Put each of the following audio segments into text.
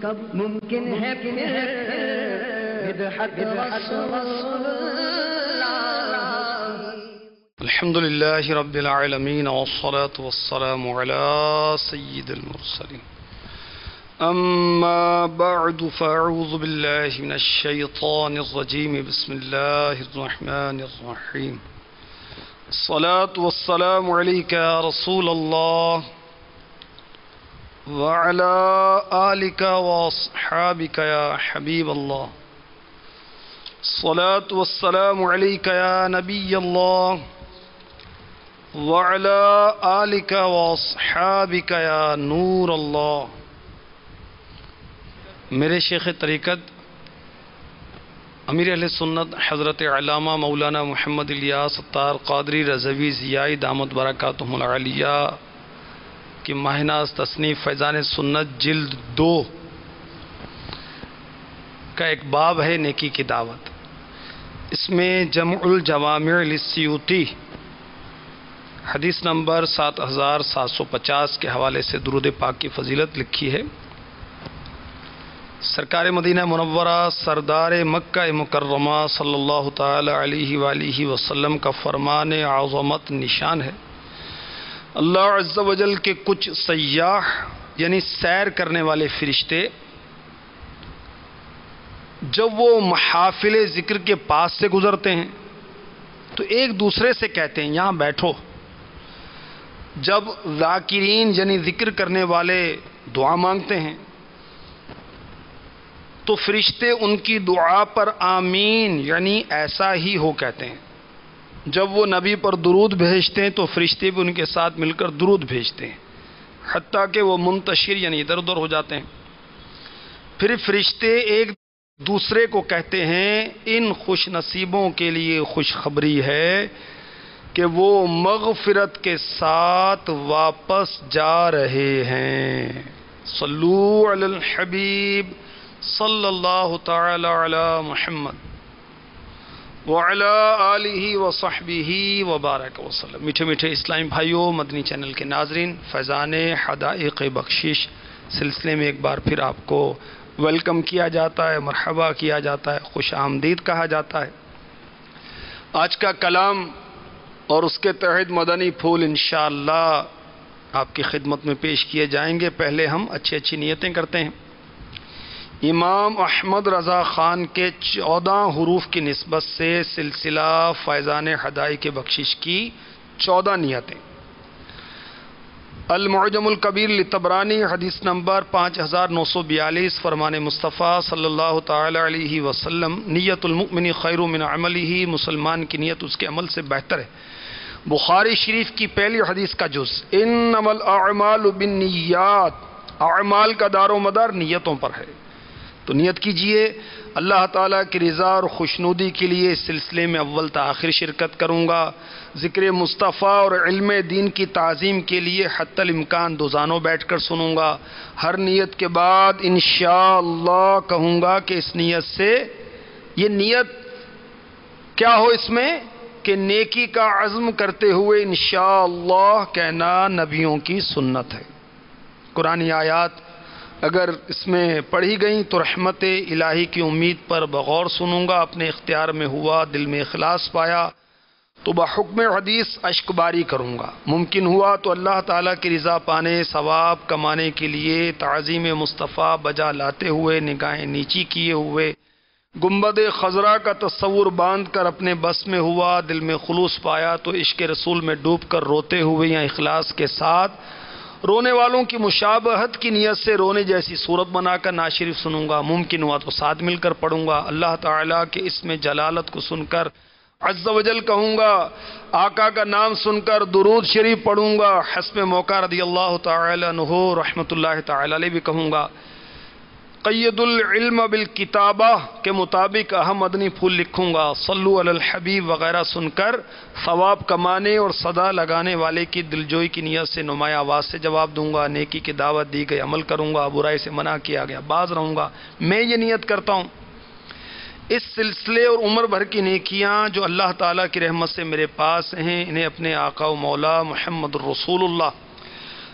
ممکن ہے بدعت رسول الحمد لله رب العالمين والصلاة والسلام على سيد المرسلين أما بعد فأعوذ بالله من الشيطان الرجيم بسم الله الرحمن الرحيم الصلاة والسلام عليك يا رسول الله وعلى آلك وأصحابك يا حبيب الله الصلاة والسلام عليك يا نبي الله وعلى آلك وأصحابك يا نور الله. میرے شیخ طریقت امیر اہل سنت حضرت علامہ مولانا محمد الیاس اتار قادری رضوی ضیائی دامت برکاتہم العالیہ کی ماہ ناز تصنیف فیضان سنت جلد 2 کا ایک باب ہے نیکی کی دعوت. اس میں جمع الجوامع للسیوطی حدیث نمبر 7750 کے حوالے سے درود پاک کی فضیلت لکھی ہے. سرکار مدینہ منورہ سردار مکہ مکرمہ صلی اللہ تعالی علیہ وآلہ وسلم کا فرمان عظمت نشان ہے. اللہ عز و جل کے کچھ سیاح یعنی سیر کرنے والے فرشتے جب وہ محافل ذکر کے پاس سے گزرتے ہیں تو ایک دوسرے سے کہتے ہیں یہاں بیٹھو. جب ذاکرین یعنی ذکر کرنے والے دعا مانگتے ہیں تو فرشتے ان کی دعا پر آمین یعنی ایسا ہی ہو کہتے ہیں. جب وہ نبی پر درود بھیجتے ہیں تو فرشتے بھی ان کے ساتھ مل کر درود بھیجتے ہیں حتیٰ کہ وہ منتشر یعنی ادھر ادھر ہو جاتے ہیں. پھر فرشتے ایک دوسرے کو کہتے ہیں ان خوش نصیبوں کے لیے خوشخبری ہے کہ وہ مغفرت کے ساتھ واپس جا رہے ہیں. صلو علی الحبیب صلی اللہ تعالی علی محمد وعلی آلہ وصحبہ وبارک وسلم. میٹھے میٹھے اسلامی بھائیوں، مدنی چینل کے ناظرین، فیضان حدائق بخشش سلسلے میں ایک بار پھر آپ کو ویلکم کیا جاتا ہے، مرحبا کیا جاتا ہے، خوش آمدید کہا جاتا ہے. آج کا کلام اور اس کے تحت مدنی پھول انشاءاللہ آپ کی خدمت میں پیش کیے جائیں گے. پہلے ہم اچھی نیتیں کرتے ہیں. امام احمد رضا خان کے 14 حروف کی نسبت سے سلسلہ فیضان حدائق بخشش کی 14 نیتیں. المعجم الکبیر لطبرانی حدیث نمبر 5942 فرمان مصطفیٰ صلی اللہ تعالی علیہ وسلم نیت المؤمن خیر من عملہ، مسلمان کی نیت اس کے عمل سے بہتر ہے. بخاری شریف کی پہلی حدیث کا جز انما الاعمال بالنیات، اعمال کا دار و مدار نیتوں پر ہے. تو نیت کیجئے اللہ تعالیٰ کی رضا اور خوشنودی کے لیے اس سلسلے میں اول تا آخر شرکت کروں گا. ذکر مصطفیٰ اور علم دین کی تعظیم کے لیے حتی الامکان دوزانوں بیٹھ کر سنوں گا. ہر نیت کے بعد انشاءاللہ کہوں گا کہ اس نیت سے، یہ نیت کیا ہو اس میں کہ نیکی کا عزم کرتے ہوئے انشاءاللہ کہنا نبیوں کی سنت ہے. قرآنی آیات اگر اس میں پڑھی گئیں تو رحمت الہی کی امید پر بغور سنوں گا. اپنے اختیار میں ہوا، دل میں اخلاص پایا تو بحکم حدیث اشک باری کروں گا. ممکن ہوا تو اللہ تعالیٰ کی رضا پانے، ثواب کمانے کے لیے تعظیم مصطفیٰ بجا لاتے ہوئے، نگاہیں نیچی کیے ہوئے، گنبد خضرا کا تصور باندھ کر اپنے بس میں ہوا، دل میں خلوص پایا تو عشق رسول میں ڈوب کر روتے ہوئے یا اخلاص کے ساتھ رونے والوں کی مشابہت کی نیت سے رونے جیسی صورت بنا کر نعت شریف سنوں گا. ممکن ہوا تو ساتھ مل کر پڑھوں گا. اللہ تعالیٰ کے اسم جلالت کو سن کر عز و جل کہوں گا. آقا کا نام سن کر درود شریف پڑھوں گا. حسب موقع رضی اللہ تعالی عنہ رحمۃ اللہ تعالی علیہ بھی کہوں گا. قید العلم بالکتابہ کے مطابق اہم مدنی پھول لکھوں گا. صلو علی الحبیب وغیرہ سن کر ثواب کمانے اور صدا لگانے والے کی دلجوئی کی نیت سے نمایاں آواز سے جواب دوں گا. نیکی کی دعوت دی گئی عمل کروں گا، برائی سے منع کیا گیا باز رہوں گا. میں یہ نیت کرتا ہوں اس سلسلے اور عمر بھر کی نیکیاں جو اللہ تعالیٰ کی رحمت سے میرے پاس ہیں، انہیں اپنے آقا و مولا محمد الرسول اللہ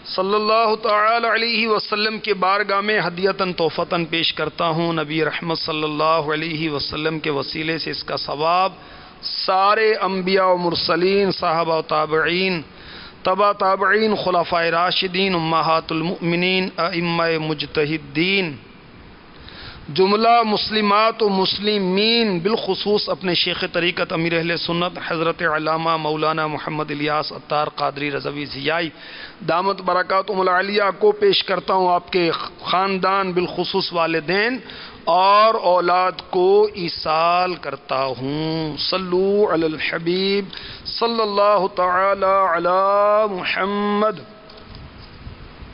صلی اللہ تعالی علیہ وسلم کی بارگاہ میں ہدیتاً تحفتاً پیش کرتا ہوں نبی رحمت صلی اللہ علیہ وسلم کے وسیلے سے اس کا ثواب سارے انبیاء و مرسلین، صحابہ و تابعین، تبع تابعین، خلفائے راشدین، امہات المؤمنین، ائمہ مجتہدین، جملہ مسلمات و مسلمین، بالخصوص اپنے شیخ طریقت امیر اہل سنت حضرت علامہ مولانا محمد الیاس عطار قادری رضوی ضیائی دامت برکاتہم العالیہ کو پیش کرتا ہوں، آپ کے خاندان بالخصوص والدین اور اولاد کو ایصال کرتا ہوں۔ صلو علی الحبیب صلی اللہ تعالی علی محمد۔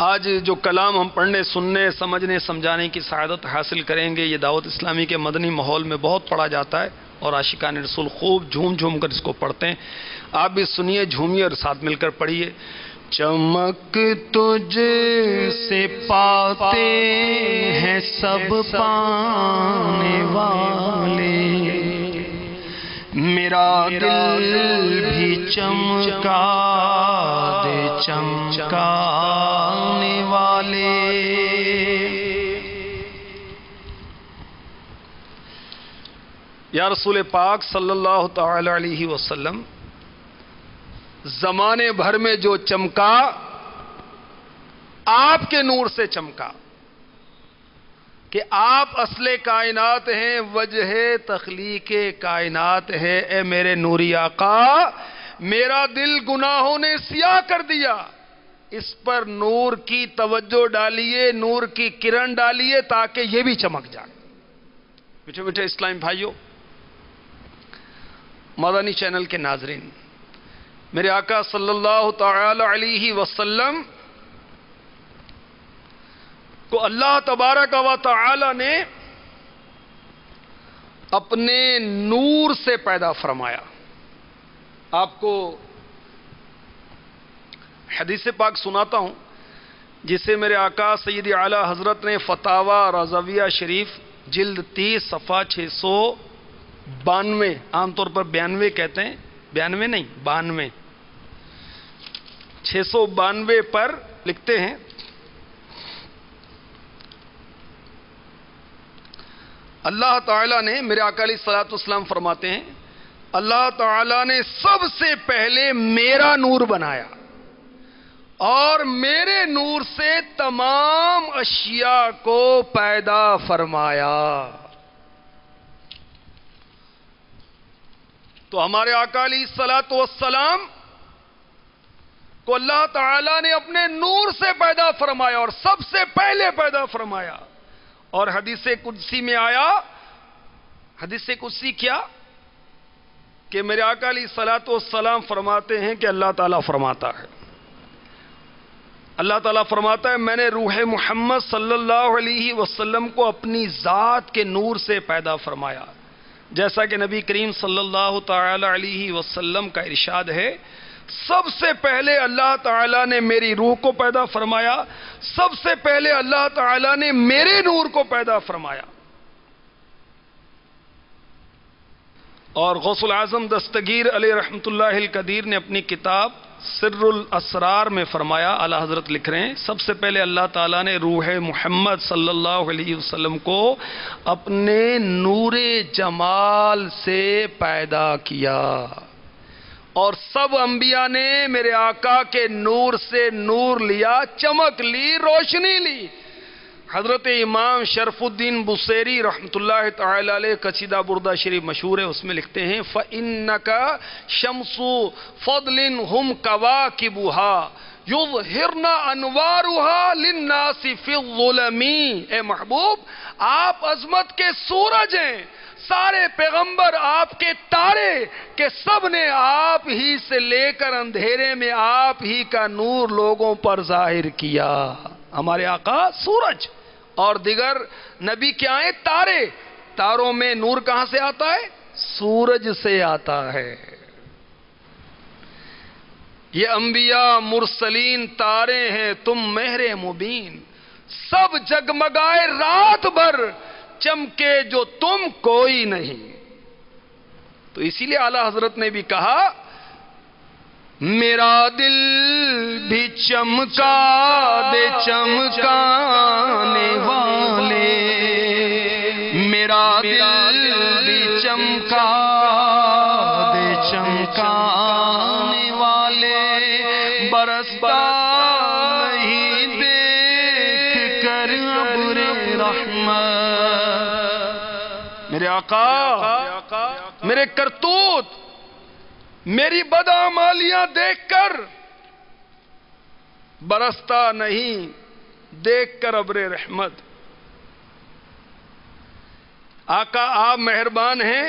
آج جو کلام ہم پڑھنے، سننے، سمجھنے، سمجھانے کی سعادت حاصل کریں گے، یہ دعوت اسلامی کے مدنی ماحول میں بہت پڑھا جاتا ہے اور عاشقان رسول خوب جھوم جھوم کر اس کو پڑھتے ہیں۔ آپ بھی سنیے، جھومیے اور ساتھ مل کر پڑھیے۔ چمک تجھ سے پاتے ہیں سب پانے والے، میرا دل بھی چمکا دے چمکانے والے۔ یا رسول پاک صلی اللہ تعالی علیہ وسلم، زمانے بھر میں جو چمکا آپ کے نور سے چمکا کہ آپ اصل کائنات ہیں، وجہ تخلیق کائنات ہے۔ اے میرے نوری آقا، میرا دل گناہوں نے سیاہ کر دیا، اس پر نور کی توجہ ڈالیے، نور کی کرن ڈالیے تاکہ یہ بھی چمک جائے۔ میٹھے میٹھے اسلام بھائیوں، مدنی چینل کے ناظرین، میرے آقا صلی اللہ تعالی علیہ وسلم کو اللہ تبارک و تعالی نے اپنے نور سے پیدا فرمایا۔ آپ کو حدیث پاک سناتا ہوں جسے میرے آقا سید اعلی حضرت نے فتاوی رضویہ شریف جلد 30 صفحہ 692، عام طور پر 92 کہتے ہیں، 92 نہیں 92، 692 پر لکھتے ہیں، اللہ تعالیٰ نے، میرے آقا علیہ الصلوۃ والسلام فرماتے ہیں، اللہ تعالیٰ نے سب سے پہلے میرا نور بنایا اور میرے نور سے تمام اشیاء کو پیدا فرمایا۔ تو ہمارے آقا علیہ الصلوۃ والسلام کو اللہ تعالیٰ نے اپنے نور سے پیدا فرمایا اور سب سے پہلے پیدا فرمایا۔ اور حدیث قدسی میں آیا، حدیث قدسی کیا کہ میرے آقا علیہ الصلوۃ والسلام فرماتے ہیں کہ اللہ تعالیٰ فرماتا ہے، اللہ تعالیٰ فرماتا ہے، میں نے روح محمد صلی اللہ علیہ وسلم کو اپنی ذات کے نور سے پیدا فرمایا، جیسا کہ نبی کریم صلی اللہ تعالی علیہ وسلم کا ارشاد ہے، سب سے پہلے اللہ تعالیٰ نے میری روح کو پیدا فرمایا، سب سے پہلے اللہ تعالیٰ نے میرے نور کو پیدا فرمایا۔ اور غوث العظم دستگیر علیہ رحمت اللہ القدیر نے اپنی کتاب سر الاسرار میں فرمایا، اعلی حضرت لکھ رہے ہیں، سب سے پہلے اللہ تعالیٰ نے روح محمد صلی اللہ علیہ وسلم کو اپنے نور جمال سے پیدا کیا، اور سب انبیاء نے میرے آقا کے نور سے نور لیا، چمک لی، روشنی لی۔ حضرت امام شرف الدین بصیری رحمت اللہ تعالی علیہ قصیدہ بردہ شریف مشہور ہے، اس میں لکھتے ہیں، فَإِنَّكَ شَمْسُ فَضْلٍ هُمْ كَوَاكِبُهَا يُظْهِرْنَ أَنْوَارُهَا لِلنَّاسِ فِي الظُّلَمِ۔ اے محبوب، آپ عظمت کے سورج ہیں، سارے پیغمبر آپ کے تارے کہ سب نے آپ ہی سے لے کر اندھیرے میں آپ ہی کا نور لوگوں پر ظاہر کیا۔ ہمارے آقا سورج اور دیگر نبی کیا ہیں؟ تارے۔ تاروں میں نور کہاں سے آتا ہے؟ سورج سے آتا ہے۔ یہ انبیاء مرسلین تارے ہیں، تم مہر مبین، سب جگمگائے رات بھر، چمکے جو تم کوئی نہیں۔ تو اسی لیے اعلی حضرت نے بھی کہا میرا دل بھی چمکا دے چمکانے والے، میرا دل بھی چمکا دے چمکانے والے، برستا نہیں دیکھ کر ابر رحمت۔ میرے آقا میرے کرتوت، میری بدعمالیاں دیکھ کر برستا نہیں، دیکھ کر ابر رحمت۔ آقا آپ مہربان ہیں،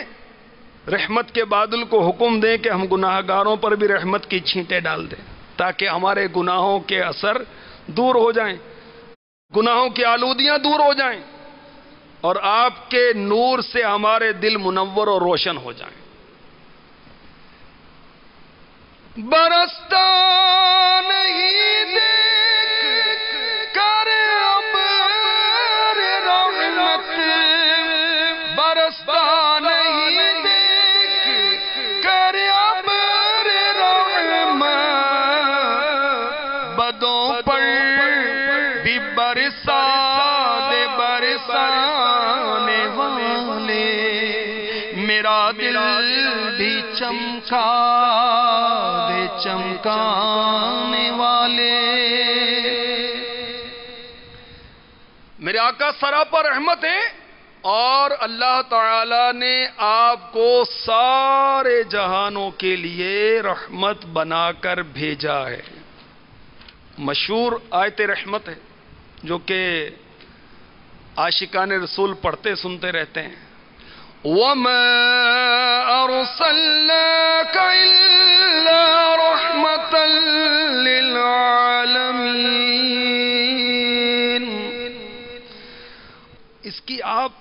رحمت کے بادل کو حکم دیں کہ ہم گناہ گاروں پر بھی رحمت کی چھینٹیں ڈال دیں، تاکہ ہمارے گناہوں کے اثر دور ہو جائیں، گناہوں کی آلودیاں دور ہو جائیں، اور آپ کے نور سے ہمارے دل منور اور روشن ہو جائیں۔ برستا نہیں دیکھ کر ابر رحمت، برستا نہیں دیکھ کر ابر رحمت، بدوں پر بھی برسا دے برسانے والے، میرا دل بھی چمکا چمکانے والے۔ میرے آقا سراپا رحمت ہیں، اور اللہ تعالی نے آپ کو سارے جہانوں کے لیے رحمت بنا کر بھیجا ہے۔ مشہور آیت رحمت ہے جو کہ عاشقان رسول پڑھتے سنتے رہتے ہیں، وَمَا أَرْسَلْنَاكَ إِلَّا رَحْمَةً لِّلْعَالَمِينَ۔ اس کی آپ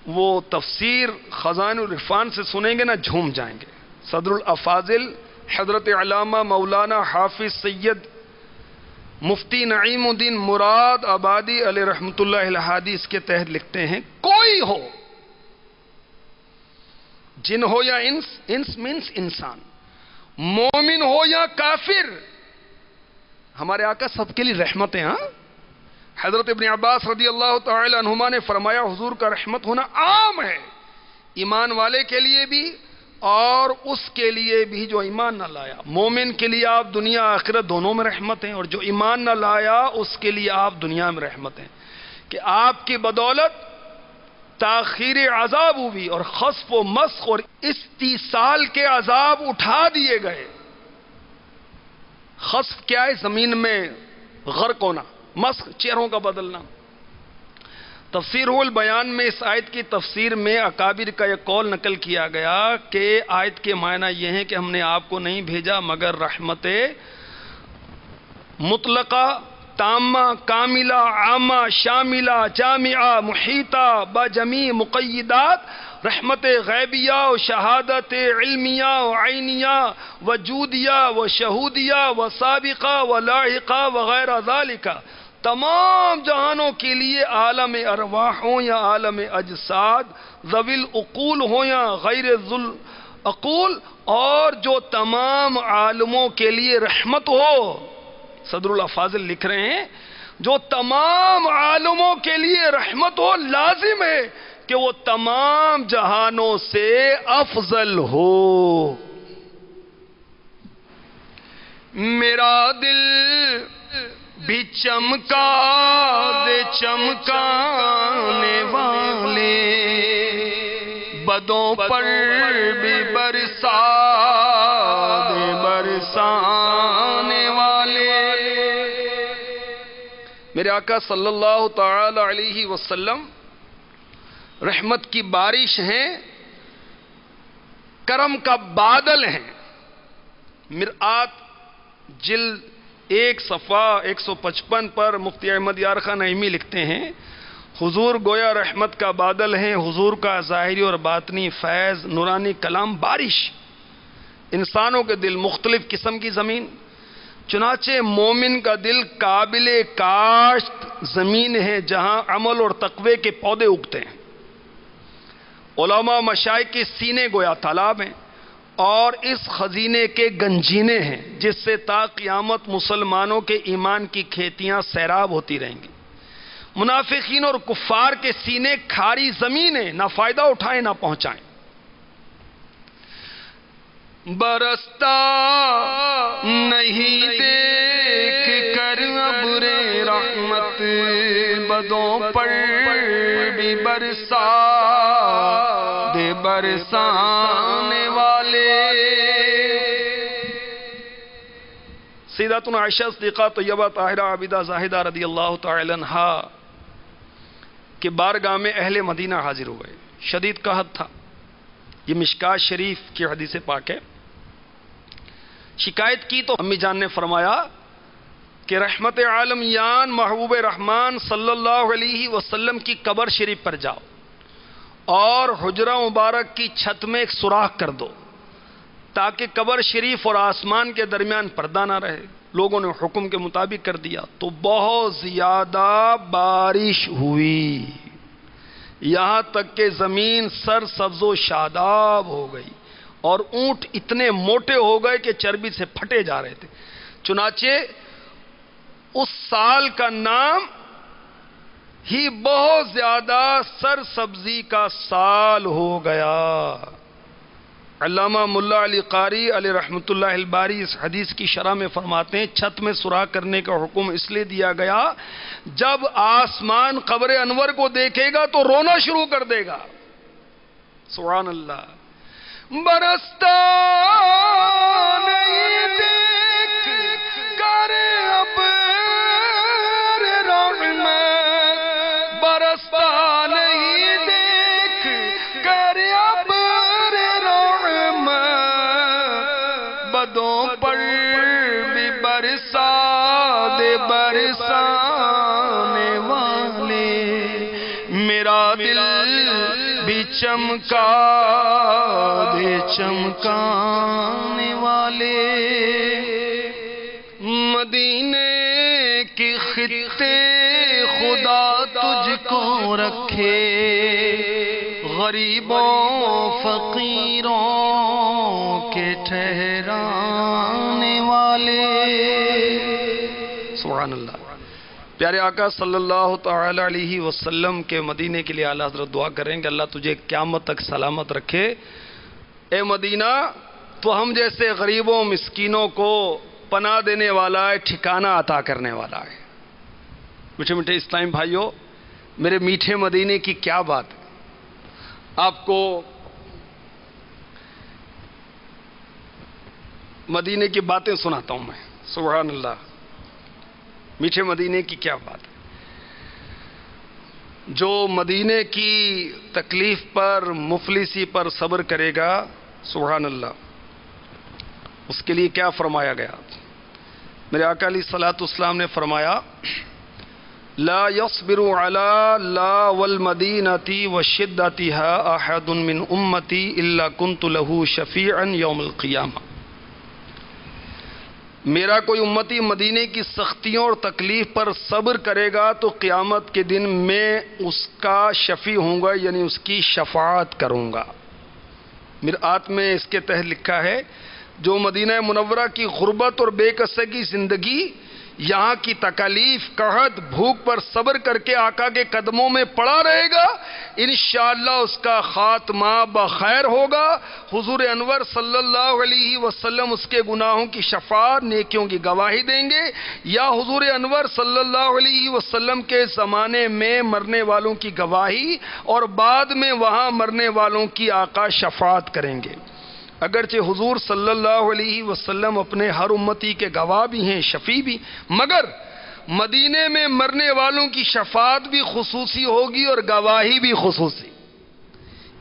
وہ تفسیر خزائن العرفان سے سنیں گے نا، جھوم جائیں گے۔ صدر الافاضل حضرت علامہ مولانا حافظ سید مفتی نعیم الدین مراد آبادی علیہ رحمۃ اللہ الہادی اس کے تحت لکھتے ہیں، کوئی ہو، جن ہو یا انس، انس مینس انسان، مومن ہو یا کافر، ہمارے آقا سب کے لیے رحمت ہیں۔ ہاں، حضرت ابن عباس رضی اللہ تعالی عنہما نے فرمایا حضور کا رحمت ہونا عام ہے، ایمان والے کے لیے بھی اور اس کے لیے بھی جو ایمان نہ لایا۔ مومن کے لیے آپ دنیا آخرت دونوں میں رحمت ہیں، اور جو ایمان نہ لایا اس کے لیے آپ دنیا میں رحمت ہیں، کہ آپ کی بدولت تاخیر عذاب ہوئی اور خسف و مسخ اور استیصال کے عذاب اٹھا دیے گئے۔ خسف کیا ہے؟ زمین میں غرق ہونا، مسخ چہروں کا بدلنا۔ تفسیر البیان میں اس آیت کی تفسیر میں اکابر کا یہ قول نقل کیا گیا کہ آیت کے معنی یہ ہیں کہ ہم نے آپ کو نہیں بھیجا مگر رحمت مطلقہ، تامہ، کاملہ، عامہ، شاملہ، جامعہ، محیطہ بجمیع مقیدات، رحمت غیبیہ و شہادت علمیہ و عینیہ وجودیہ و شہودیہ و سابقہ و لاحقہ وغیرہ ذالک، تمام جہانوں کے لیے، عالم ارواح ہوں یا عالم اجساد، ذوی العقول ہوں یا غیر ذو العقول، اور جو تمام عالموں کے لیے رحمت ہو۔ صدر الافاضل لکھ رہے ہیں جو تمام عالموں کے لیے رحمت ہو، لازم ہے کہ وہ تمام جہانوں سے افضل ہو۔ میرا دل بھی چمکا دے چمکانے والے، بدوں پر بھی برسا دے برسانے والے۔ میرے آقا صلی اللہ تعالی علیہ وسلم رحمت کی بارش ہیں، کرم کا بادل ہیں۔ مرآت جلد 1 صفحہ 155 پر مفتی احمد یار خان نعیمی لکھتے ہیں، حضور گویا رحمت کا بادل ہیں، حضور کا ظاہری اور باطنی فیض، نورانی کلام بارش، انسانوں کے دل مختلف قسم کی زمین۔ چنانچہ مومن کا دل قابل کاشت زمین ہے جہاں عمل اور تقوی کے پودے اگتے ہیں۔ علماء مشائخ کے سینے گویا تالاب ہیں، اور اس خزینے کے گنجینے ہیں جس سے تا قیامت مسلمانوں کے ایمان کی کھیتیاں سیراب ہوتی رہیں گی۔ منافقین اور کفار کے سینے کھاری زمین ہیں، نہ فائدہ اٹھائیں نہ پہنچائیں۔ برستا نہیں دیکھ کر ابر رحمت، بدوں پر بھی برسا دے برسانے والے۔ سیداتنا عائشہ صدیقہ طیبہ طاہرہ عابدہ زاہدہ رضی اللہ تعالی عنہا کے بارگاہ میں اہل مدینہ حاضر ہوئے۔ شدید قحط تھا، یہ مشکات شریف کی حدیث پاک ہے۔ شکایت کی تو امی جان نے فرمایا کہ رحمت عالم یان محبوب رحمان صلی اللہ علیہ وسلم کی قبر شریف پر جاؤ اور حجرہ مبارک کی چھت میں ایک سوراخ کر دو تاکہ قبر شریف اور آسمان کے درمیان پردہ نہ رہے۔ لوگوں نے حکم کے مطابق کر دیا تو بہت زیادہ بارش ہوئی، یہاں تک کہ زمین سرسبز و شاداب ہو گئی اور اونٹ اتنے موٹے ہو گئے کہ چربی سے پھٹے جا رہے تھے۔ چنانچہ اس سال کا نام ہی بہت زیادہ سرسبزی کا سال ہو گیا۔ علامہ ملا علی قاری علیہ رحمۃ اللہ الباری اس حدیث کی شرح میں فرماتے ہیں چھت میں سوراخ کرنے کا حکم اس لیے دیا گیا جب آسمان قبر انور کو دیکھے گا تو رونا شروع کر دے گا۔ سبحان اللہ۔ برستا نہیں دیکھ کر ابر رحمت، برستا نہیں دیکھ کر ابر رحمت، بدوں پر بھی برسا دے برسانے والے۔ میرا دل بھی چمکا دے چمکانے والے۔ مدینے کی خطے خدا تجھ کو رکھے، غریبوں فقیروں کے ٹھہرانے والے۔ سبحان اللہ۔ پیارے آقا صلی اللہ تعالی علیہ وسلم کے مدینے کے لیے اعلیٰ حضرت دعا کریں گے اللہ تجھے قیامت تک سلامت رکھے۔ اے مدینہ تو ہم جیسے غریبوں مسکینوں کو پناہ دینے والا ہے، ٹھکانہ عطا کرنے والا ہے۔ میٹھے میٹھے اسلام بھائیوں، میرے میٹھے مدینے کی کیا بات ہے۔ آپ کو مدینے کی باتیں سناتا ہوں میں۔ سبحان اللہ، میٹھے مدینے کی کیا بات ہے۔ جو مدینے کی تکلیف پر مفلسی پر صبر کرے گا، سبحان اللہ، اس کے لیے کیا فرمایا گیا۔ میرے آقا علیہ الصلوۃ والسلام نے فرمایا لا يصبر على لا والمدینۃ وشدتها احد من امتی الا كنت له شفیعا یوم القیامہ۔ میرا کوئی امتی مدینے کی سختیوں اور تکلیف پر صبر کرے گا تو قیامت کے دن میں اس کا شفیع ہوں گا، یعنی اس کی شفاعت کروں گا۔ مرآت میں اس کے تحت لکھا ہے جو مدینہ منورہ کی غربت اور بے کسی کی زندگی، یہاں کی تکالیف، قحط، بھوک پر صبر کر کے آقا کے قدموں میں پڑا رہے گا، انشاءاللہ اس کا خاتمہ بخیر ہوگا۔ حضور انور صلی اللہ علیہ وسلم اس کے گناہوں کی شفاعت، نیکیوں کی گواہی دیں گے، یا حضور انور صلی اللہ علیہ وسلم کے زمانے میں مرنے والوں کی گواہی اور بعد میں وہاں مرنے والوں کی آقا شفاعت کریں گے۔ اگرچہ حضور صلی اللہ علیہ وسلم اپنے ہر امتی کے گواہ بھی ہیں، شفیع بھی، مگر مدینے میں مرنے والوں کی شفاعت بھی خصوصی ہوگی اور گواہی بھی خصوصی۔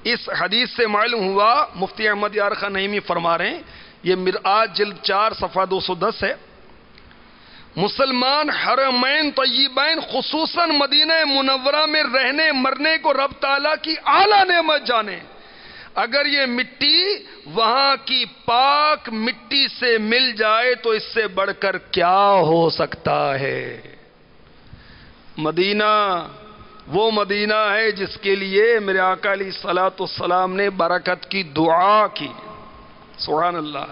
اس حدیث سے معلوم ہوا، مفتی احمد یار خان نعیمی فرما رہے ہیں، یہ مرآت جلد 4 صفحہ 210 ہے، مسلمان حرمین طیبین خصوصاً مدینہ منورہ میں رہنے مرنے کو رب تعالیٰ کی اعلیٰ نعمت جانے۔ اگر یہ مٹی وہاں کی پاک مٹی سے مل جائے تو اس سے بڑھ کر کیا ہو سکتا ہے۔ مدینہ وہ مدینہ ہے جس کے لیے میرے آقا علیہ الصلوۃ والسلام نے برکت کی دعا کی۔ سبحان اللہ.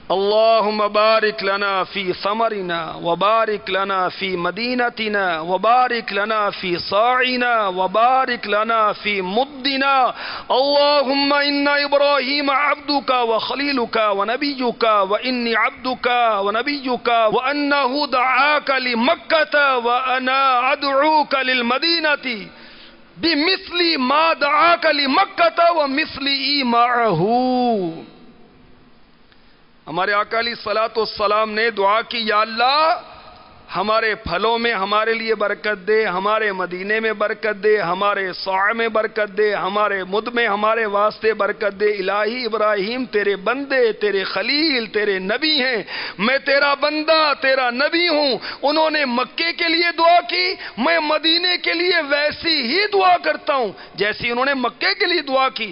اللهم بارك لنا في ثمرنا وبارك لنا في مدينتنا وبارك لنا في صاعنا وبارك لنا في مدنا. اللهم إن إبراهيم عبدك وخليلك ونبيك وإني عبدك ونبيك وأنه دعاك لمكة وأنا أدعوك للمدينة بمثل ما دعاك لمكة ومثلي معه. ہمارے آقا علیہ الصلوۃ والسلام نے دعا کی، یا اللہ ہمارے پھلوں میں ہمارے لیے برکت دے، ہمارے مدینے میں برکت دے، ہمارے صاع میں برکت دے، ہمارے مد میں ہمارے واسطے برکت دے. الہی ابراہیم تیرے بندے، تیرے خلیل، تیرے نبی ہیں، میں تیرا بندہ، تیرا نبی ہوں. انہوں نے مکے کے لیے دعا کی، میں مدینے کے لیے ویسی ہی دعا کرتا ہوں جیسی انہوں نے مکے کے لیے دعا کی،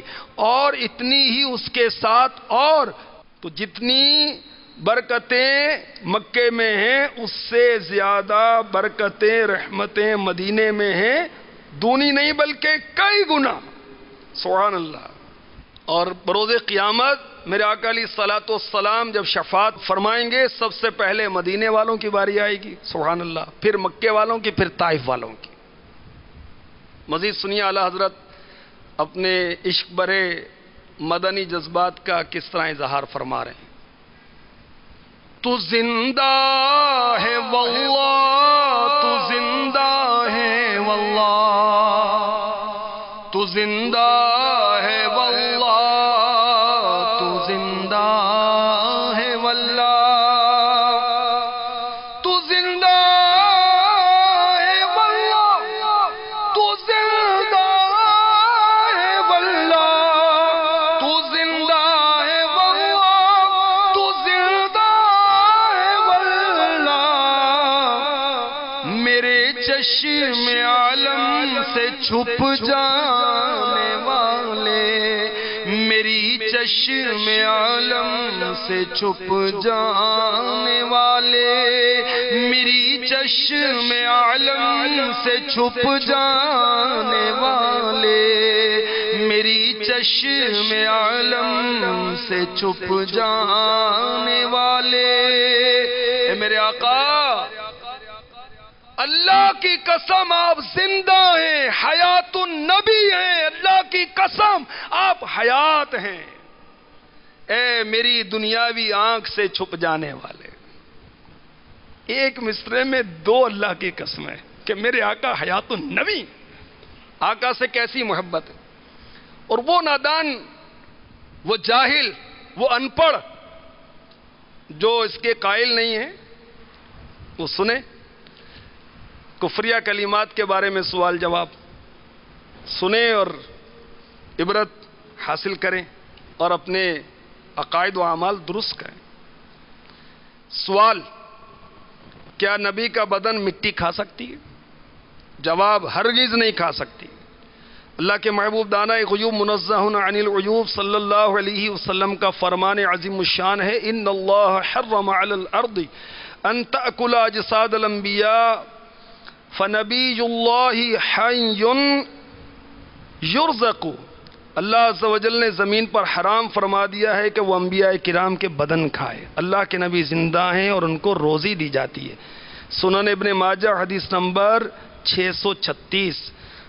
اور اتنی ہی اس کے ساتھ اور. تو جتنی برکتیں مکے میں ہیں اس سے زیادہ برکتیں رحمتیں مدینے میں ہیں، دونی نہیں بلکہ کئی گنا. سبحان اللہ. اور بروز قیامت میرے آقا علیہ الصلوۃ والسلام جب شفاعت فرمائیں گے، سب سے پہلے مدینے والوں کی باری آئے گی. سبحان اللہ. پھر مکے والوں کی، پھر طائف والوں کی. مزید سنیے اعلی حضرت اپنے عشق برے مدنی جذبات کا کس طرح اظہار فرما رہے ہیں. تو زندہ ہے واللہ، تو زندہ ہے واللہ، تو زندہ ہے واللہ، تو زندہ ہے واللہ، تو زندہ ہے واللہ، تو زندہ ہے واللہ، تو زندہ ہے واللہ، تو زندہ ہے واللہ. میرے چشم عالم سے چھپ جانے والے، میری چشم عالم سے چھپ جانے والے، میری چشم عالم سے چھپ جانے والے، میری چشم عالم سے چھپ جانے والے. اے میرے آقا، اللہ کی قسم آپ زندہ ہیں، حیات النبی ہیں. اللہ کی قسم آپ حیات ہیں. اے میری دنیاوی آنکھ سے چھپ جانے والے. ایک مصرعے میں دو اللہ کی قسم ہے کہ میرے آقا حیات النبی. آقا سے کیسی محبت ہے. اور وہ نادان، وہ جاہل، وہ ان پڑھ جو اس کے قائل نہیں ہیں، وہ سنیں کفریہ کلمات کے بارے میں سوال جواب سنیں اور عبرت حاصل کریں اور اپنے عقائد و اعمال درست کریں. سوال: کیا نبی کا بدن مٹی کھا سکتی ہے؟ جواب: ہرگز نہیں کھا سکتی. اللہ کے محبوب دانہ غیوب منزہ عن العیوب صلی اللہ علیہ وسلم کا فرمان عظیم الشان ہے: ان اللہ حرم علی الارض ان تأکل اجساد الانبیاء فنبی اللہ حی یرزق. اللہ عز و جل نے زمین پر حرام فرما دیا ہے کہ وہ انبیاء کرام کے بدن کھائے. اللہ کے نبی زندہ ہیں اور ان کو روزی دی جاتی ہے. سنن ابن ماجہ حدیث نمبر 636.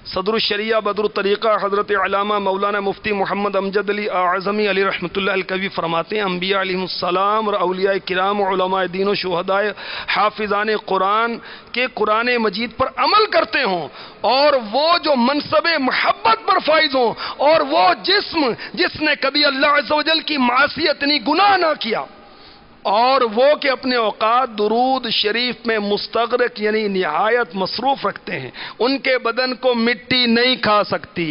صدر الشریعہ بدر الطریقہ حضرت علامہ مولانا مفتی محمد امجد علی اعظمی علی رحمۃ اللہ الکوی فرماتے ہیں: انبیاء علیہ السلام اور اولیاء کرام اور علماء دین و شہداء حافظان قرآن کے قرآن مجید پر عمل کرتے ہوں، اور وہ جو منصب محبت پر فائز ہوں، اور وہ جسم جس نے کبھی اللہ عز و جل کی معصیت نہیں، گناہ نہ کیا، اور وہ کہ اپنے اوقات درود شریف میں مستغرق یعنی نہایت مصروف رکھتے ہیں، ان کے بدن کو مٹی نہیں کھا سکتی.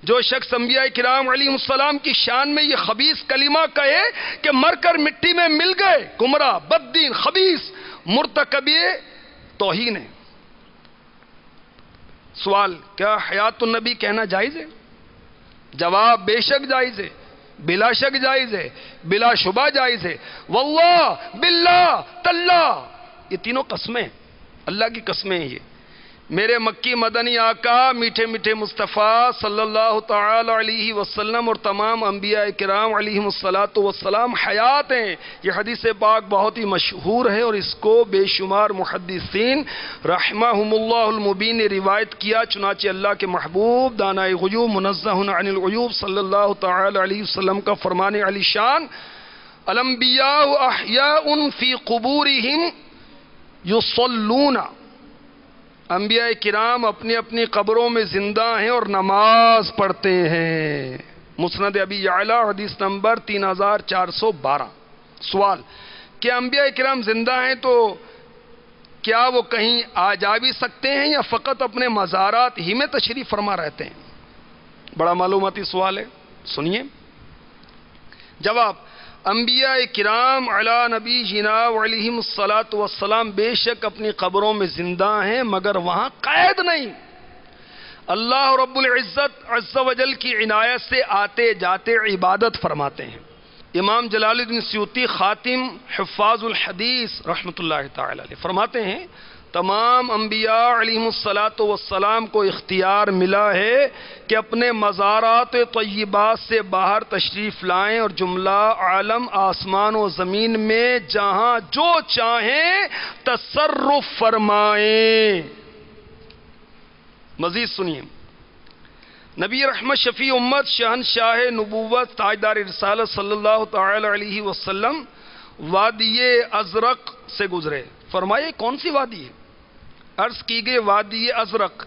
جو شخص انبیاء کرام علیہ السلام کی شان میں یہ خبیث کلمہ کہے کہ مر کر مٹی میں مل گئے، گمراہ، بددین، خبیث، مرتکب توہین ہے. سوال: کیا حیات النبی کہنا جائز ہے؟ جواب: بے شک جائز ہے، بلا شک جائز ہے، بلا شبہ جائز ہے. واللہ، باللہ، تاللہ، یہ تینوں قسمیں اللہ کی قسمیں ہیں. یہ میرے مکی مدنی آقا میٹھے میٹھے مصطفیٰ صلی اللہ تعالی علیہ وسلم اور تمام انبیاء کرام علیہم الصلاۃ والسلام حیات ہیں. یہ حدیث پاک بہت ہی مشہور ہے اور اس کو بے شمار محدثین رحمہم اللہ المبین نے روایت کیا. چنانچہ اللہ کے محبوب دانائے غیوب منزہ عن العیوب صلی اللہ تعالی علیہ وسلم کا فرمان علی شان الانبیاء احیاء فی قبورہم یصلون، انبیاء کرام اپنی اپنی قبروں میں زندہ ہیں اور نماز پڑھتے ہیں. مسند ابی یعلا حدیث نمبر 3412. سوال: کیا انبیاء کرام زندہ ہیں تو کیا وہ کہیں آ جا بھی سکتے ہیں یا فقط اپنے مزارات ہی میں تشریف فرما رہتے ہیں؟ بڑا معلوماتی سوال ہے، سنیے. جواب: انبیاء کرام علی نبی جنا علیہم الصلاۃ والسلام بے شک اپنی قبروں میں زندہ ہیں مگر وہاں قید نہیں. اللہ رب العزت عز و جل کی عنایت سے آتے جاتے عبادت فرماتے ہیں. امام جلال الدین سیوطی خاتم حفاظ الحدیث رحمۃ اللہ تعالی علیہ فرماتے ہیں تمام انبیاء علیہم الصلاۃ والسلام کو اختیار ملا ہے کہ اپنے مزارات طیبات سے باہر تشریف لائیں اور جملہ عالم آسمان و زمین میں جہاں جو چاہیں تصرف فرمائیں. مزید سنیے. نبی رحمت شفیع امت شہنشاہ نبوت تاجدار رسالت صلی اللہ تعالی علیہ وسلم وادی ازرق سے گزرے. فرمایا کون سی وادی ہے؟ عرض کی گئی وادی ازرق.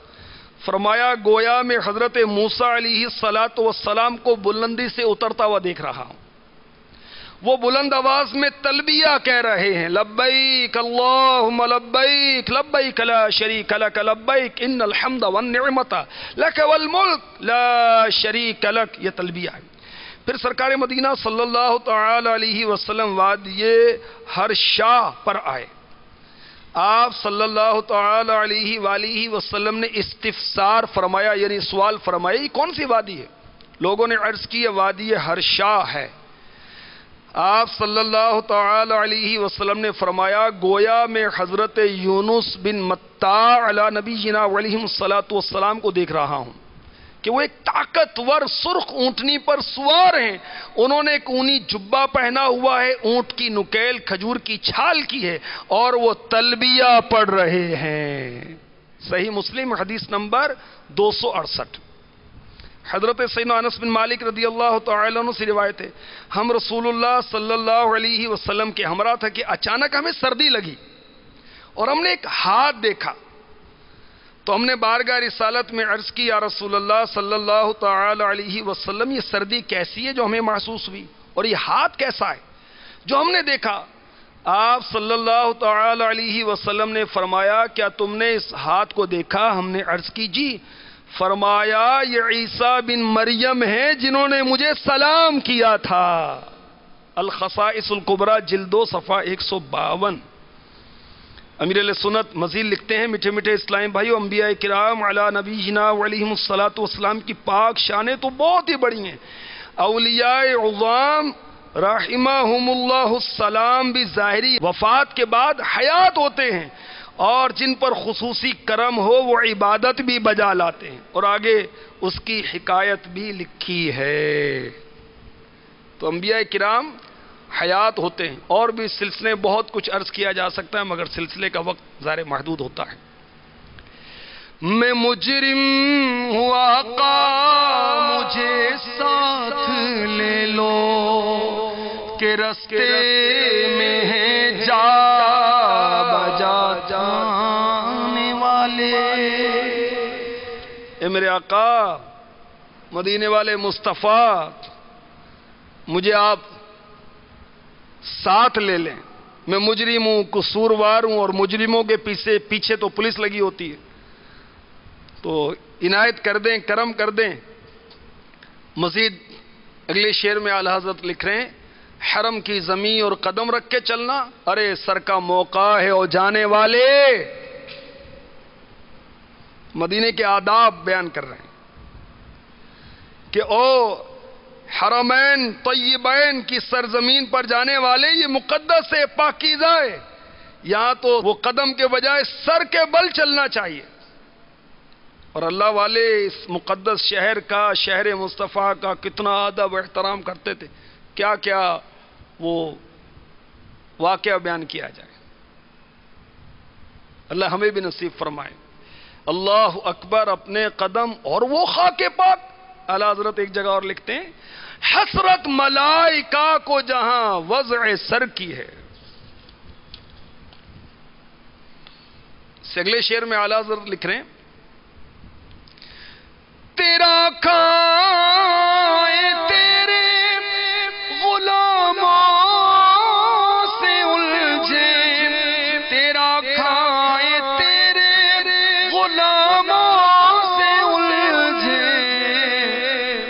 فرمایا گویا میں حضرت موسیٰ علیہ الصلاۃ والسلام کو بلندی سے اترتا ہوا دیکھ رہا ہوں. وہ بلند آواز میں تلبیہ کہہ رہے ہیں لبیک اللہم لبیک لبیک لا شریک لک لبیک ان الحمد والنعمت لک والملک لا شریک لک. یہ تلبیہ ہے. پھر سرکار مدینہ صلی اللہ تعالی علیہ وسلم وادی ہرشا پر آئے. آپ صلی اللہ تعالی علیہ وآلہ وسلم نے استفسار فرمایا یعنی سوال فرمایا یہ کون سی وادی ہے؟ لوگوں نے عرض کی یہ وادی ہرشا ہے. آپ صلی اللہ تعالی علیہ وسلم نے فرمایا گویا میں حضرت یونس بن متاع علی نبینا علیہ الصلاۃ والسلام کو دیکھ رہا ہوں کہ وہ ایک طاقتور سرخ اونٹنی پر سوار ہیں. انہوں نے ایک اونی جبہ پہنا ہوا ہے، اونٹ کی نکیل کھجور کی چھال کی ہے اور وہ تلبیہ پڑھ رہے ہیں. صحیح مسلم حدیث نمبر 268. حضرت سیدنا انس بن مالک رضی اللہ تعالی عنہ سے روایت ہے ہم رسول اللہ صلی اللہ علیہ وسلم کے ہمراہ تھا کہ اچانک ہمیں سردی لگی اور ہم نے ایک ہاتھ دیکھا تو ہم نے بارگاہ رسالت میں عرض کی یا رسول اللہ صلی اللہ تعالی علیہ وسلم یہ سردی کیسی ہے جو ہمیں محسوس ہوئی اور یہ ہاتھ کیسا ہے جو ہم نے دیکھا؟ آپ صلی اللہ تعالی علیہ وسلم نے فرمایا کیا تم نے اس ہاتھ کو دیکھا؟ ہم نے عرض کی جی. فرمایا یہ عیسیٰ بن مریم ہیں جنہوں نے مجھے سلام کیا تھا. الخصائص الکبریٰ جلد 2 صفحہ 152. امیر علیہ سنت مزید لکھتے ہیں میٹھے میٹھے اسلامی بھائیو انبیاء کرام علی نبینا علیہم الصلاۃ والسلام کی پاک شانیں تو بہت ہی بڑی ہیں. اولیاء عظام رحمہم اللہ السلام بھی ظاہری وفات کے بعد حیات ہوتے ہیں اور جن پر خصوصی کرم ہو وہ عبادت بھی بجا لاتے ہیں اور آگے اس کی حکایت بھی لکھی ہے. تو انبیاء کرام حیات ہوتے ہیں اور بھی سلسلے بہت کچھ عرض کیا جا سکتا ہے مگر سلسلے کا وقت ظاہر محدود ہوتا ہے. میں مجرم ہوں آقا مجھے ساتھ لے لو کہ رستے میں ہیں جا بجا جانے والے. اے میرے آقا مدینے والے مصطفیٰ مجھے آپ ساتھ لے لیں. میں مجرم ہوں قصوروار ہوں اور مجرموں کے پیچھے تو پولیس لگی ہوتی ہے تو عنایت کر دیں کرم کر دیں. مزید اگلے شعر میں اعلیٰ حضرت لکھ رہے ہیں حرم کی زمین اور قدم رکھ کے چلنا ارے سر کا موقع ہے اور جانے والے. مدینے کے آداب بیان کر رہے ہیں کہ او حرمین طیبین کی سرزمین پر جانے والے یہ مقدس ہے پاکیزہ ہے. یہاں تو وہ قدم کے بجائے سر کے بل چلنا چاہیے. اور اللہ والے اس مقدس شہر کا، شہر مصطفیٰ کا کتنا ادب و احترام کرتے تھے، کیا کیا وہ واقعہ بیان کیا جائے۔ اللہ ہمیں بھی نصیب فرمائے۔ اللہ اکبر، اپنے قدم اور وہ خاک پاک۔ اعلیٰ حضرت ایک جگہ اور لکھتے ہیں، حسرت ملائکہ کو جہاں وضع سر کی ہے۔ اس اگلے شعر میں اعلیٰ حضرت لکھ رہے ہیں، تیرا کھائے تیرے غلاموں سے الجھے، تیرا کھائے تیرے غلاموں سے الجھے،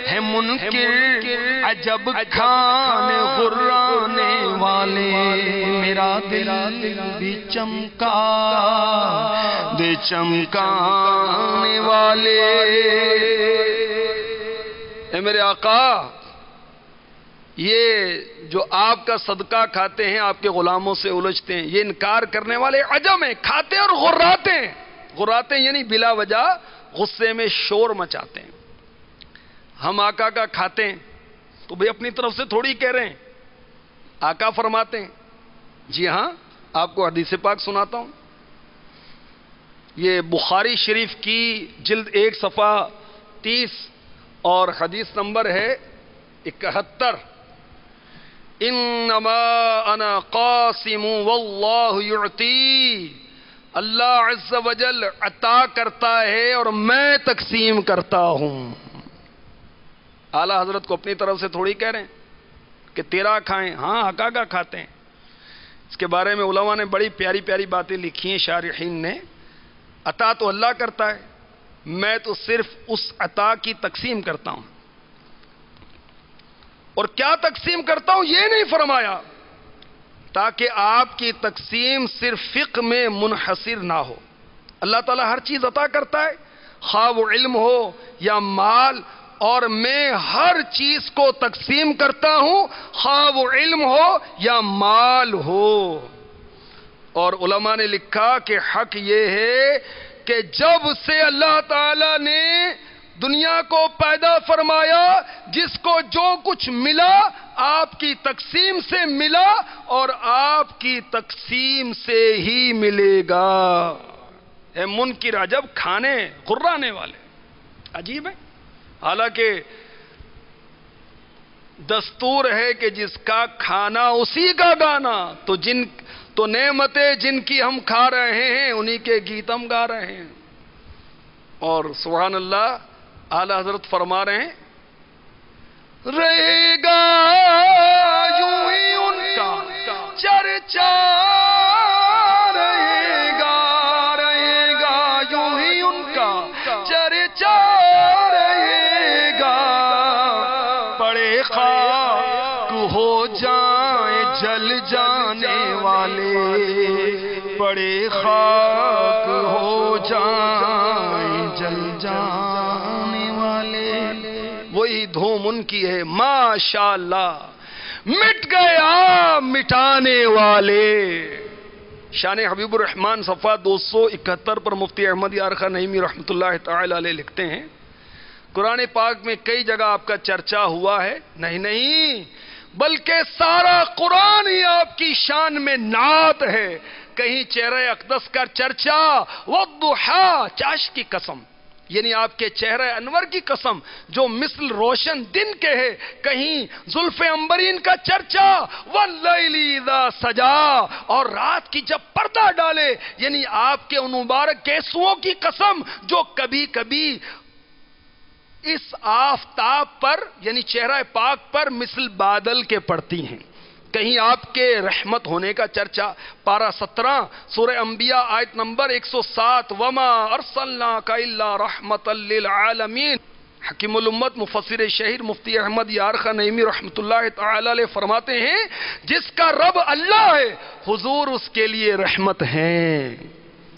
ہے منکر عجب کھانے غرانے والے، میرا دل بھی چمکا دے چمکانے والے۔ اے میرے آقا، یہ جو آپ کا صدقہ کھاتے ہیں، آپ کے غلاموں سے الجھتے ہیں، یہ انکار کرنے والے عجم ہیں، کھاتے اور غراتے ہیں۔ غراتے یعنی بلا وجہ غصے میں شور مچاتے ہیں۔ ہم آقا کا کھاتے ہیں تو بھئی اپنی طرف سے تھوڑی کہہ رہے ہیں، آقا فرماتے ہیں۔ جی ہاں، آپ کو حدیث پاک سناتا ہوں، یہ بخاری شریف کی جلد 1 صفحہ 30 اور حدیث نمبر ہے 71۔ انما انا قاسم واللہ یعطی، اللہ عز و جل عطا کرتا ہے اور میں تقسیم کرتا ہوں۔ اعلیٰ حضرت کو اپنی طرف سے تھوڑی کہہ رہے ہیں کہ تیرا کھائیں، ہاں آقا کا کھاتے ہیں۔ اس کے بارے میں علماء نے بڑی پیاری پیاری باتیں لکھی ہیں، شارحین نے۔ عطا تو اللہ کرتا ہے، میں تو صرف اس عطا کی تقسیم کرتا ہوں۔ اور کیا تقسیم کرتا ہوں یہ نہیں فرمایا، تاکہ آپ کی تقسیم صرف فقہ میں منحصر نہ ہو۔ اللہ تعالیٰ ہر چیز عطا کرتا ہے، خواہ وہ علم ہو یا مال، اور میں ہر چیز کو تقسیم کرتا ہوں، خواہ وہ علم ہو یا مال ہو۔ اور علماء نے لکھا کہ حق یہ ہے کہ جب سے اللہ تعالی نے دنیا کو پیدا فرمایا، جس کو جو کچھ ملا آپ کی تقسیم سے ملا اور آپ کی تقسیم سے ہی ملے گا۔ اے منکر عجب کھانے غرانے والے، عجیب ہے۔ حالانکہ دستور ہے کہ جس کا کھانا اسی کا گانا، تو نعمتیں جن کی ہم کھا رہے ہیں انہی کے گیت ہم گا رہے ہیں۔ اور سبحان اللہ، اعلیٰ حضرت فرما رہے ہیں، رہے گا یوں ہی ان کا چرچا، رہے گا یوں ہی ان کا چرچا، رہے گا پڑے خاک ہو جائیں جل جانے والے، پڑے خاک ہو جائیں جل جانے والے۔ وہی دھوم ان کی ہے، ماشاءاللہ، مٹ گیا مٹانے والے۔ شان حبیب الرحمن صفحہ 271 پر مفتی احمد یار خان نعیمی رحمۃ اللہ تعالی علیہ لکھتے ہیں، قرآن پاک میں کئی جگہ آپ کا چرچا ہوا ہے، نہیں بلکہ سارا قرآن ہی آپ کی شان میں نعت ہے۔ کہیں چہرہ اقدس کا چرچا، والضحیٰ، چاش کی قسم، یعنی آپ کے چہرہ انور کی قسم جو مثل روشن دن کے ہے، کہیں زلف عنبرین کا چرچا، واللیل اذا سجا، اور رات کی جب پردہ ڈالے، یعنی آپ کے ان مبارک کیسوؤں کی قسم جو کبھی کبھی اس آفتاب پر یعنی چہرہ پاک پر مثل بادل کے پڑتی ہیں۔ کہیں آپ کے رحمت ہونے کا چرچا، پارہ 17 سورہ انبیاء آیت نمبر 107، وما ارسلناک الا رحمۃ للعالمین۔ حکیم الامت مفسر شہیر مفتی احمد یار خان نعیمی رحمۃ اللہ تعالی علیہ فرماتے ہیں، جس کا رب اللہ ہے حضور اس کے لیے رحمت ہیں۔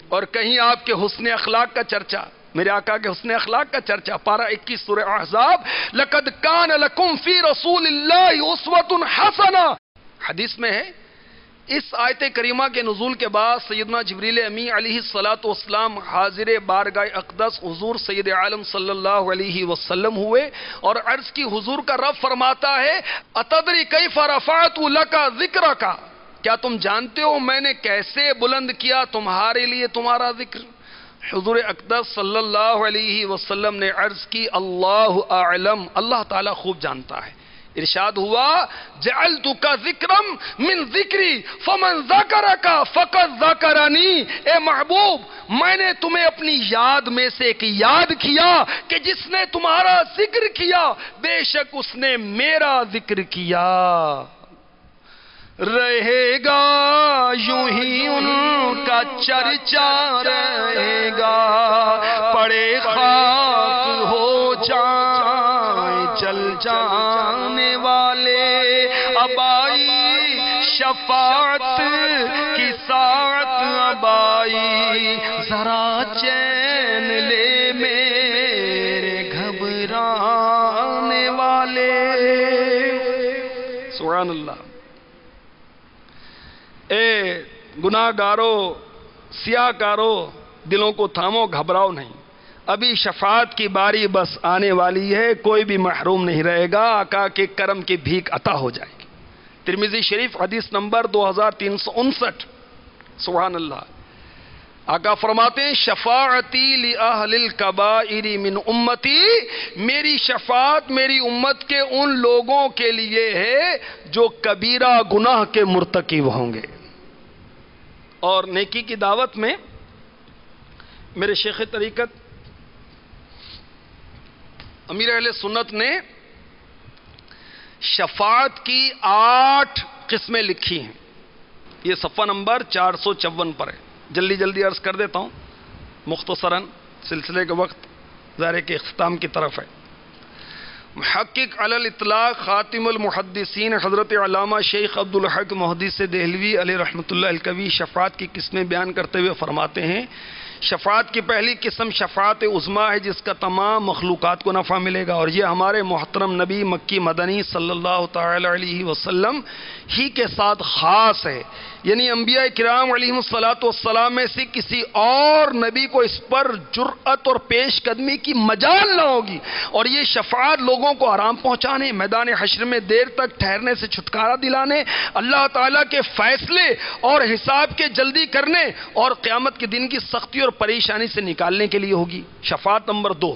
اور کہیں آپ کے حسن اخلاق کا چرچا، میرے آقا کے حسن اخلاق کا چرچا، پارہ 21 سورہ احزاب، لقد کان لکم فی رسول اللہ اسوۃ حسنہ۔ حدیث میں ہے اس آیت کریمہ کے نزول کے بعد سیدنا جبریل امی علیہ الصلاۃ والسلام حاضر بارگاہ اقدس حضور سید عالم صلی اللہ علیہ وسلم ہوئے اور عرض کی حضور کا رب فرماتا ہے اتدری کیف رفعت لک ذکرک، کیا تم جانتے ہو میں نے کیسے بلند کیا تمہارے لیے تمہارا ذکر؟ حضور اقدس صلی اللہ علیہ وسلم نے عرض کی اللہ اعلم، اللہ تعالیٰ خوب جانتا ہے۔ ارشاد ہوا جعلتک ذکرم من ذکری فمن ذکرک فقد ذکرنی، اے محبوب میں نے تمہیں اپنی یاد میں سے ایک یاد کیا کہ جس نے تمہارا ذکر کیا بے شک اس نے میرا ذکر کیا۔ رہے گا یوں ہی ان کا چرچا رہے گا، پڑے خاک ہو جائیں چل جانے والے، اب آئی شفاعت کی ساعت، اب آئی ذرا چین لے میرے گھبرانے والے۔ سبحان اللہ۔ اے گناہ گارو سیاہ کارو دلوں کو تھامو، گھبراؤ نہیں، ابھی شفاعت کی باری بس آنے والی ہے، کوئی بھی محروم نہیں رہے گا، آقا کے کرم کی بھیک عطا ہو جائے گی۔ ترمذی شریف حدیث نمبر 2359۔ سبحان اللہ۔ آقا فرماتے ہیں شفاعتی لأہل الکبائر من امتی، میری شفاعت میری امت کے ان لوگوں کے لیے ہے جو کبیرہ گناہ کے مرتکب ہوں گے۔ اور نیکی کی دعوت میں میرے شیخ طریقت امیر اہل سنت نے شفاعت کی 8 قسمیں لکھی ہیں، یہ صفحہ نمبر 454 پر ہے۔ جلدی عرض کر دیتا ہوں مختصراً، سلسلے کے وقت ظاہر کے اختتام کی طرف ہے۔ محقق علی الاطلاق خاتم المحدثین حضرت علامہ شیخ عبدالحق محدث دہلوی علیہ رحمۃ اللہ الکوی شفاعت کی قسمیں بیان کرتے ہوئے فرماتے ہیں شفاعت کی پہلی قسم شفاعت عظمیٰ ہے، جس کا تمام مخلوقات کو نفع ملے گا، اور یہ ہمارے محترم نبی مکی مدنی صلی اللہ تعالی علیہ وسلم ہی کے ساتھ خاص ہے، یعنی انبیاء کرام علیہ الصلاۃ والسلام میں سے کسی اور نبی کو اس پر جرأت اور پیش قدمی کی مجال نہ ہوگی، اور یہ شفاعت لوگوں کو آرام پہنچانے، میدان حشر میں دیر تک ٹھہرنے سے چھٹکارا دلانے، اللہ تعالیٰ کے فیصلے اور حساب کے جلدی کرنے اور قیامت کے دن کی سختی اور پریشانی سے نکالنے کے لیے ہوگی۔ شفاعت نمبر 2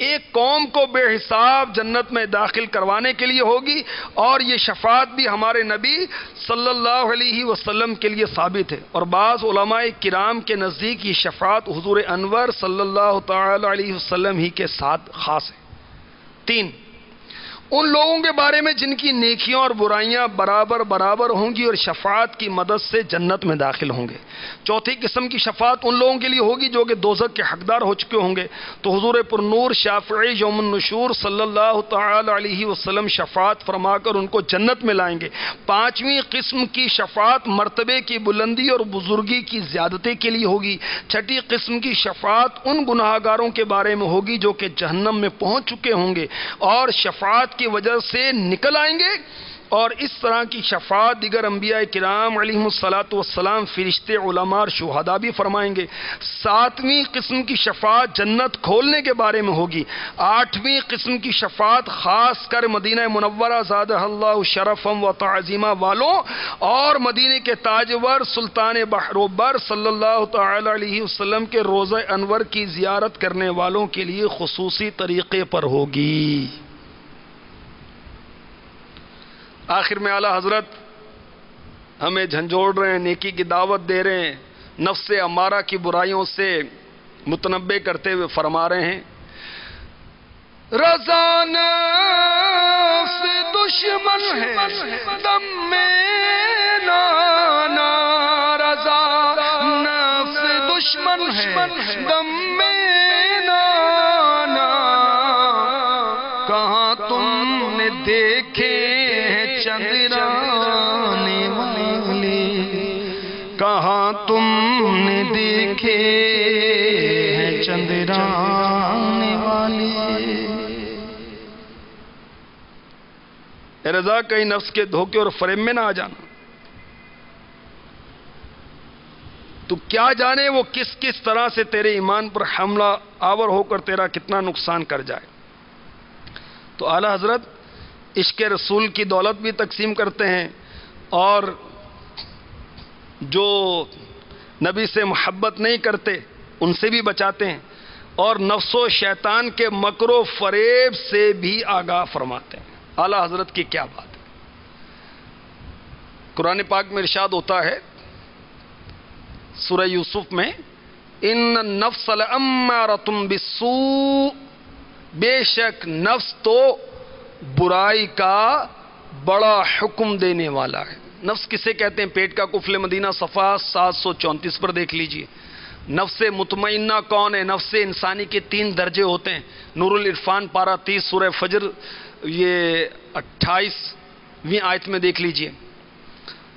ایک قوم کو بے حساب جنت میں داخل کروانے کے لیے ہوگی، اور یہ شفاعت بھی ہمارے نبی صلی اللہ علیہ وسلم کے لیے ثابت ہے، اور بعض علماء کرام کے نزدیک یہ شفاعت حضور انور صلی اللہ تعالی علیہ وسلم ہی کے ساتھ خاص ہے۔ 3 ان لوگوں کے بارے میں جن کی نیکیاں اور برائیاں برابر ہوں گی اور شفاعت کی مدد سے جنت میں داخل ہوں گے۔ 4 قسم کی شفاعت ان لوگوں کے لیے ہوگی جو کہ دوزخ کے حقدار ہو چکے ہوں گے، تو حضور پر نور شافعی یوم النشور صلی اللہ تعالی علیہ وسلم شفاعت فرما کر ان کو جنت میں لائیں گے۔ 5ویں قسم کی شفاعت مرتبے کی بلندی اور بزرگی کی زیادتی کے لیے ہوگی۔ 6 قسم کی شفاعت ان گناہ گاروں کے بارے میں ہوگی جو کہ جہنم میں پہنچ چکے ہوں گے اور شفاعت کی وجہ سے نکل آئیں گے، اور اس طرح کی شفاعت دیگر انبیاء کرام علیہم الصلاۃ والسلام، فرشتے، علماء اور شہداء بھی فرمائیں گے۔ 7ویں قسم کی شفاعت جنت کھولنے کے بارے میں ہوگی۔ 8ویں قسم کی شفاعت خاص کر مدینہ منورہ زادہ اللہ شرفم و تعظیمہ والوں اور مدینہ کے تاجور سلطان بحر و بر صلی اللہ تعالی علیہ وسلم کے روضہ انور کی زیارت کرنے والوں کے لیے خصوصی طریقے پر ہوگی۔ آخر میں اعلیٰ حضرت ہمیں جھنجھوڑ رہے ہیں، نیکی کی دعوت دے رہے ہیں، نفس امارہ کی برائیوں سے متنبہ کرتے ہوئے فرما رہے ہیں رضا نفس دشمن ہے دم میں نانا، رضا نفس دشمن ہے دم میں نانا، کہاں تم نے دیکھے چندرانے والے، کہاں تم نے دیکھے ہیں چندرانے والے۔ اے رضا کہیں نفس کے دھوکے اور فریب میں نہ آ جانا، تو کیا جانے وہ کس کس طرح سے تیرے ایمان پر حملہ آور ہو کر تیرا کتنا نقصان کر جائے۔ تو اعلی حضرت عشق رسول کی دولت بھی تقسیم کرتے ہیں، اور جو نبی سے محبت نہیں کرتے ان سے بھی بچاتے ہیں، اور نفس و شیطان کے مکر و فریب سے بھی آگاہ فرماتے ہیں۔ اعلی حضرت کی کیا بات ہے۔ قرآن پاک میں ارشاد ہوتا ہے سورہ یوسف میں، ان النفس لامارۃ بالسوء، بے شک نفس تو برائی کا بڑا حکم دینے والا ہے۔ نفس کسے کہتے ہیں؟ پیٹ کا قفل مدینہ صفحہ 734 پر دیکھ لیجئے۔ نفس مطمئنہ کون ہے؟ نفس انسانی کے 3 درجے ہوتے ہیں۔ نور العرفان پارہ 30 سورہ فجر یہ 28ویں آیت میں دیکھ لیجئے۔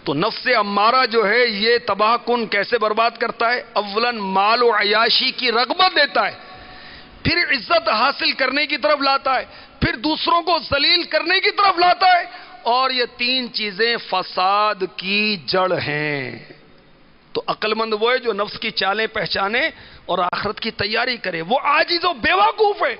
تو نفس امارہ جو ہے یہ تباہ کن کیسے برباد کرتا ہے؟ اولاً مال و عیاشی کی رغبت دیتا ہے، پھر عزت حاصل کرنے کی طرف لاتا ہے، پھر دوسروں کو ذلیل کرنے کی طرف لاتا ہے، اور یہ 3 چیزیں فساد کی جڑ ہیں۔ تو عقل مند وہ ہے جو نفس کی چالیں پہچانے اور آخرت کی تیاری کرے۔ وہ عاجز و بیوقوف ہے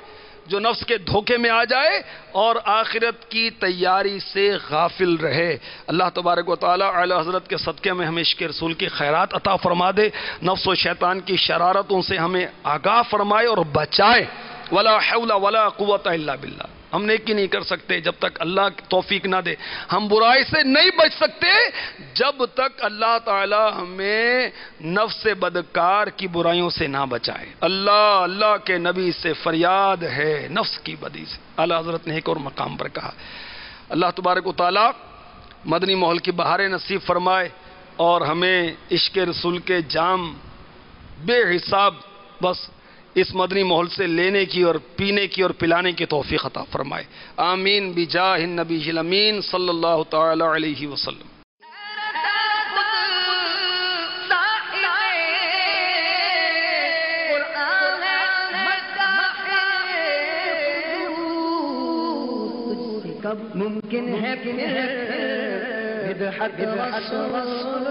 جو نفس کے دھوکے میں آ جائے اور آخرت کی تیاری سے غافل رہے۔ اللہ تبارک و تعالی اعلی حضرت کے صدقے میں ہمیں عشق رسول کی خیرات عطا فرما دے، نفس و شیطان کی شرارتوں سے ہمیں آگاہ فرمائے اور بچائے۔ ولا حول ولا قوت الا باللہ۔ ہم نیکی نہیں کر سکتے جب تک اللہ توفیق نہ دے، ہم برائی سے نہیں بچ سکتے جب تک اللہ تعالی ہمیں نفس بدکار کی برائیوں سے نہ بچائے۔ اللہ کے نبی سے فریاد ہے نفس کی بدی سے۔ اعلی حضرت نے ایک اور مقام پر کہا، اللہ تبارک و تعالی مدنی ماحول کی بہاریں نصیب فرمائے اور ہمیں عشق رسول کے جام بے حساب بس اس مدنی ماحول سے لینے کی اور پینے کی اور پلانے کی توفیق عطا فرمائے۔ آمین بجاہ النبی الامین صلی اللہ تعالی علیہ وسلم۔ کب ممکن ہے پھر حق رسول